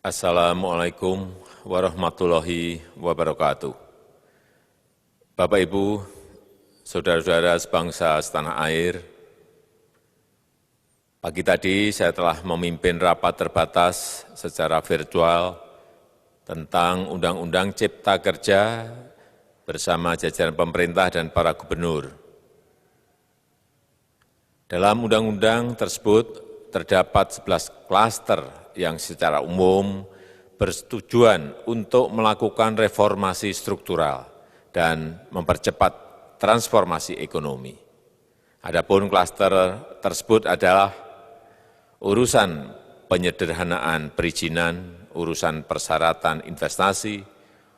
Assalamualaikum warahmatullahi wabarakatuh. Bapak, Ibu, saudara-saudara sebangsa setanah air, pagi tadi saya telah memimpin rapat terbatas secara virtual tentang Undang-Undang Cipta Kerja bersama jajaran pemerintah dan para gubernur. Dalam undang-undang tersebut terdapat 11 klaster yang secara umum bertujuan untuk melakukan reformasi struktural dan mempercepat transformasi ekonomi. Adapun klaster tersebut adalah urusan penyederhanaan perizinan, urusan persyaratan investasi,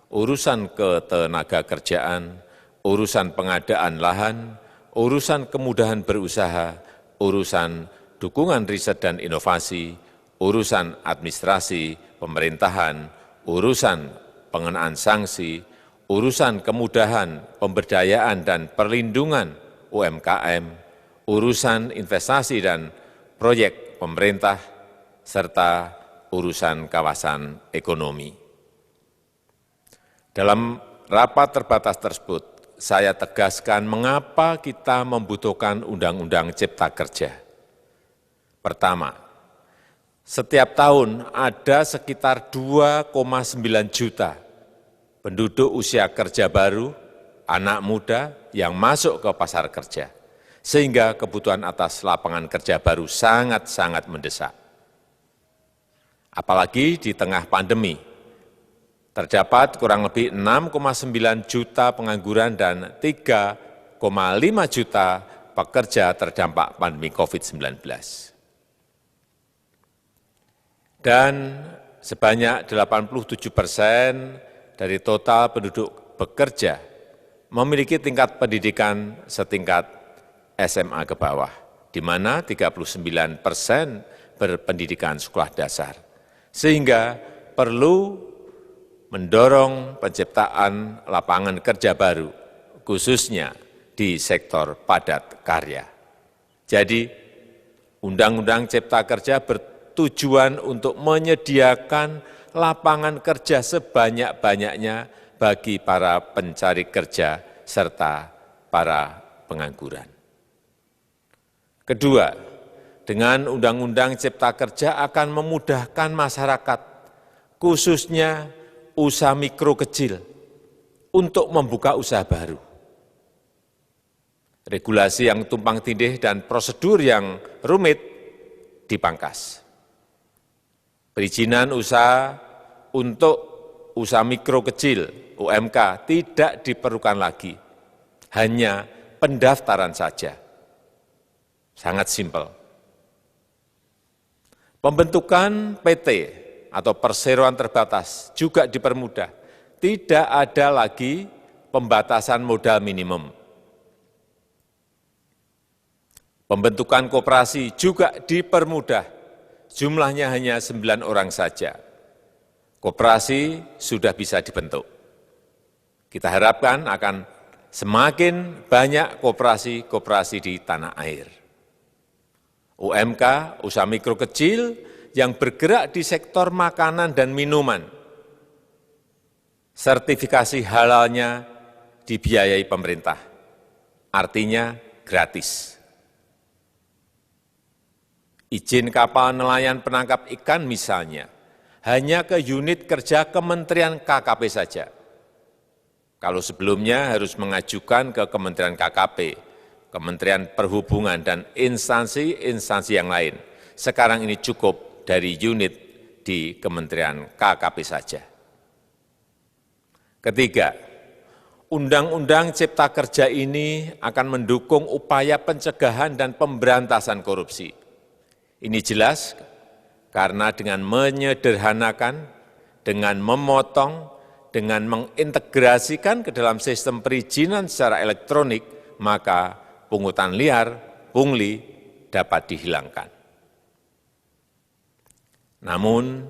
urusan ketenagakerjaan, urusan pengadaan lahan, urusan kemudahan berusaha, urusan dukungan riset dan inovasi, urusan administrasi pemerintahan, urusan pengenaan sanksi, urusan kemudahan pemberdayaan dan perlindungan UMKM, urusan investasi dan proyek pemerintah, serta urusan kawasan ekonomi. Dalam rapat terbatas tersebut, saya tegaskan mengapa kita membutuhkan Undang-Undang Cipta Kerja. Pertama, setiap tahun ada sekitar 2,9 juta penduduk usia kerja baru, anak muda yang masuk ke pasar kerja, sehingga kebutuhan atas lapangan kerja baru sangat-sangat mendesak. Apalagi di tengah pandemi, terdapat kurang lebih 6,9 juta pengangguran dan 3,5 juta pekerja terdampak pandemi COVID-19. Dan sebanyak 87% dari total penduduk bekerja memiliki tingkat pendidikan setingkat SMA ke bawah, di mana 39% berpendidikan sekolah dasar. Sehingga perlu mendorong penciptaan lapangan kerja baru, khususnya di sektor padat karya. Jadi, Undang-Undang Cipta Kerja bertujuan untuk menyediakan lapangan kerja sebanyak-banyaknya bagi para pencari kerja serta para pengangguran. Kedua, dengan Undang-Undang Cipta Kerja akan memudahkan masyarakat, khususnya usaha mikro kecil, untuk membuka usaha baru. Regulasi yang tumpang tindih dan prosedur yang rumit dipangkas. Perizinan usaha untuk usaha mikro kecil UMK tidak diperlukan lagi, hanya pendaftaran saja. Sangat simpel. Pembentukan PT atau perseroan terbatas juga dipermudah. Tidak ada lagi pembatasan modal minimum. Pembentukan koperasi juga dipermudah. Jumlahnya hanya 9 orang saja. Koperasi sudah bisa dibentuk. Kita harapkan akan semakin banyak koperasi-koperasi di tanah air. UMK, usaha mikro kecil yang bergerak di sektor makanan dan minuman. Sertifikasi halalnya dibiayai pemerintah, artinya gratis. Izin kapal nelayan penangkap ikan misalnya, hanya ke unit kerja Kementerian KKP saja. Kalau sebelumnya harus mengajukan ke Kementerian KKP, Kementerian Perhubungan, dan instansi-instansi yang lain. Sekarang ini cukup dari unit di Kementerian KKP saja. Ketiga, Undang-Undang Cipta Kerja ini akan mendukung upaya pencegahan dan pemberantasan korupsi. Ini jelas karena dengan menyederhanakan, dengan memotong, dengan mengintegrasikan ke dalam sistem perizinan secara elektronik, maka pungutan liar, pungli dapat dihilangkan. Namun,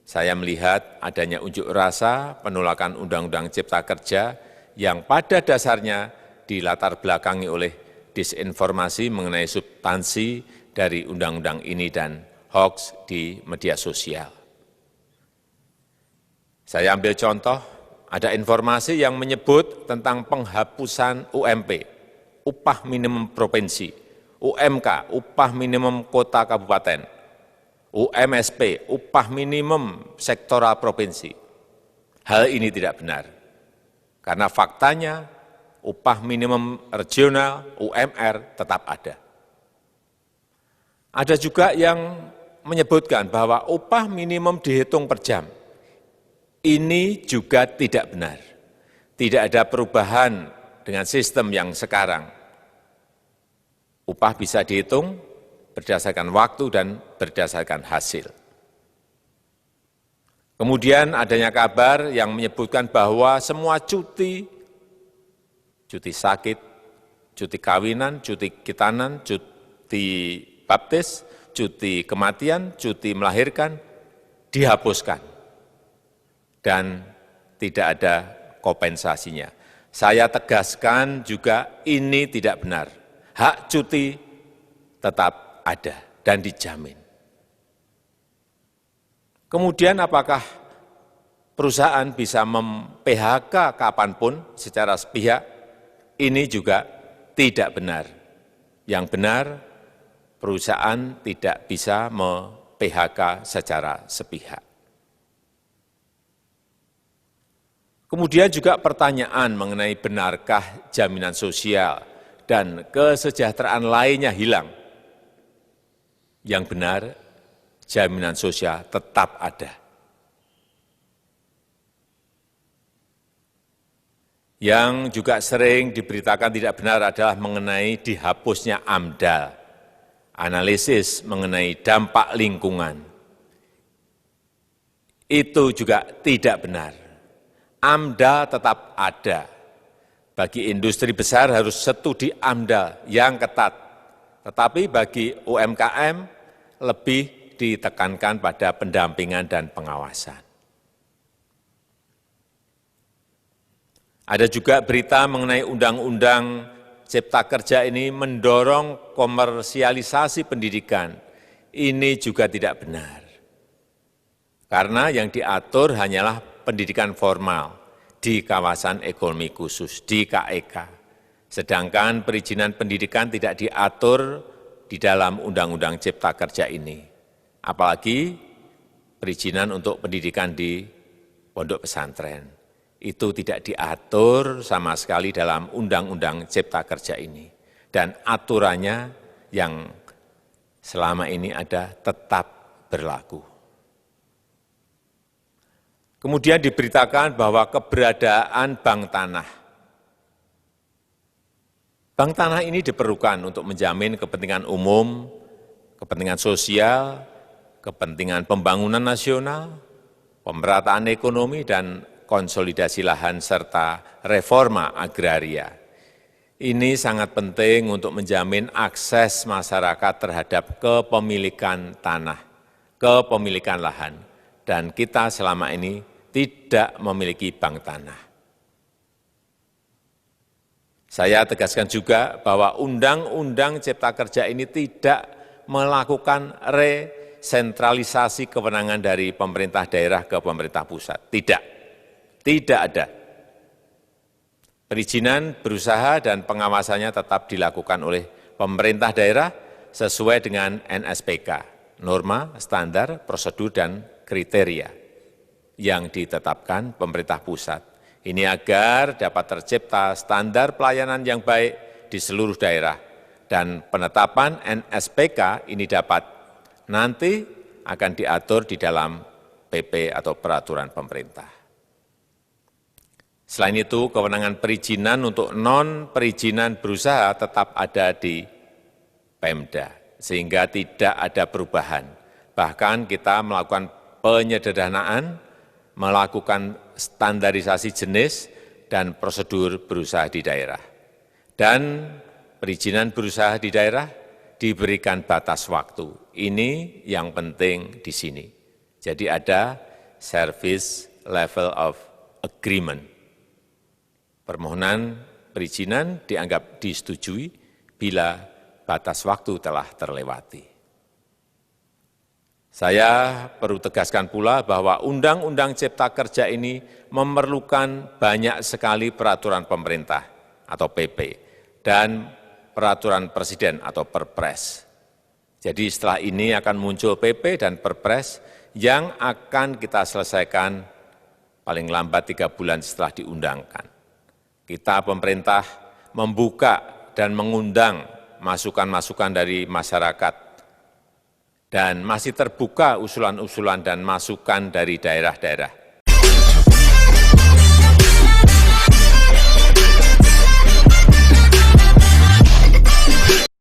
saya melihat adanya unjuk rasa penolakan Undang-Undang Cipta Kerja yang pada dasarnya dilatar belakangi oleh disinformasi mengenai substansi dari undang-undang ini dan hoax di media sosial. Saya ambil contoh, ada informasi yang menyebut tentang penghapusan UMP, upah minimum provinsi, UMK, upah minimum kota kabupaten, UMSP, upah minimum sektoral provinsi. Hal ini tidak benar, karena faktanya upah minimum regional, UMR, tetap ada. Ada juga yang menyebutkan bahwa upah minimum dihitung per jam. Ini juga tidak benar. Tidak ada perubahan dengan sistem yang sekarang. Upah bisa dihitung berdasarkan waktu dan berdasarkan hasil. Kemudian adanya kabar yang menyebutkan bahwa semua cuti sakit, cuti kawinan, cuti khitanan, cuti baptis, cuti kematian, cuti melahirkan, dihapuskan. Dan tidak ada kompensasinya. Saya tegaskan juga ini tidak benar. Hak cuti tetap ada dan dijamin. Kemudian apakah perusahaan bisa mem-PHK kapanpun secara sepihak? Ini juga tidak benar. Yang benar, perusahaan tidak bisa me-PHK secara sepihak. Kemudian juga pertanyaan mengenai benarkah jaminan sosial dan kesejahteraan lainnya hilang. Yang benar, jaminan sosial tetap ada. Yang juga sering diberitakan tidak benar adalah mengenai dihapusnya AMDAL, analisis mengenai dampak lingkungan. Itu juga tidak benar. AMDAL tetap ada. Bagi industri besar harus studi AMDAL yang ketat. Tetapi bagi UMKM lebih ditekankan pada pendampingan dan pengawasan. Ada juga berita mengenai Undang-Undang Cipta Kerja ini mendorong komersialisasi pendidikan. Ini juga tidak benar. Karena yang diatur hanyalah pendidikan formal di kawasan ekonomi khusus, di KEK. Sedangkan perizinan pendidikan tidak diatur di dalam Undang-Undang Cipta Kerja ini. Apalagi perizinan untuk pendidikan di pondok pesantren. Itu tidak diatur sama sekali dalam Undang-Undang Cipta Kerja ini. Dan aturannya yang selama ini ada tetap berlaku. Kemudian diberitakan bahwa keberadaan bank tanah. Bank tanah ini diperlukan untuk menjamin kepentingan umum, kepentingan sosial, kepentingan pembangunan nasional, pemerataan ekonomi, dan konsolidasi lahan serta reforma agraria. Ini sangat penting untuk menjamin akses masyarakat terhadap kepemilikan tanah, kepemilikan lahan, dan kita selama ini tidak memiliki bank tanah. Saya tegaskan juga bahwa Undang-Undang Cipta Kerja ini tidak melakukan resentralisasi kewenangan dari pemerintah daerah ke pemerintah pusat. Tidak ada. Perizinan berusaha dan pengawasannya tetap dilakukan oleh pemerintah daerah sesuai dengan NSPK, norma, standar, prosedur, dan kriteria yang ditetapkan pemerintah pusat. Ini agar dapat tercipta standar pelayanan yang baik di seluruh daerah, dan penetapan NSPK ini dapat nanti akan diatur di dalam PP atau peraturan pemerintah. Selain itu, kewenangan perizinan untuk non-perizinan berusaha tetap ada di Pemda, sehingga tidak ada perubahan. Bahkan kita melakukan penyederhanaan, melakukan standarisasi jenis dan prosedur berusaha di daerah. Dan perizinan berusaha di daerah diberikan batas waktu. Ini yang penting di sini. Jadi ada service level of agreement. Permohonan perizinan dianggap disetujui bila batas waktu telah terlewati. Saya perlu tegaskan pula bahwa Undang-Undang Cipta Kerja ini memerlukan banyak sekali peraturan pemerintah atau PP dan peraturan presiden atau Perpres. Jadi setelah ini akan muncul PP dan Perpres yang akan kita selesaikan paling lambat 3 bulan setelah diundangkan. Kita pemerintah membuka dan mengundang masukan-masukan dari masyarakat dan masih terbuka usulan-usulan dan masukan dari daerah-daerah.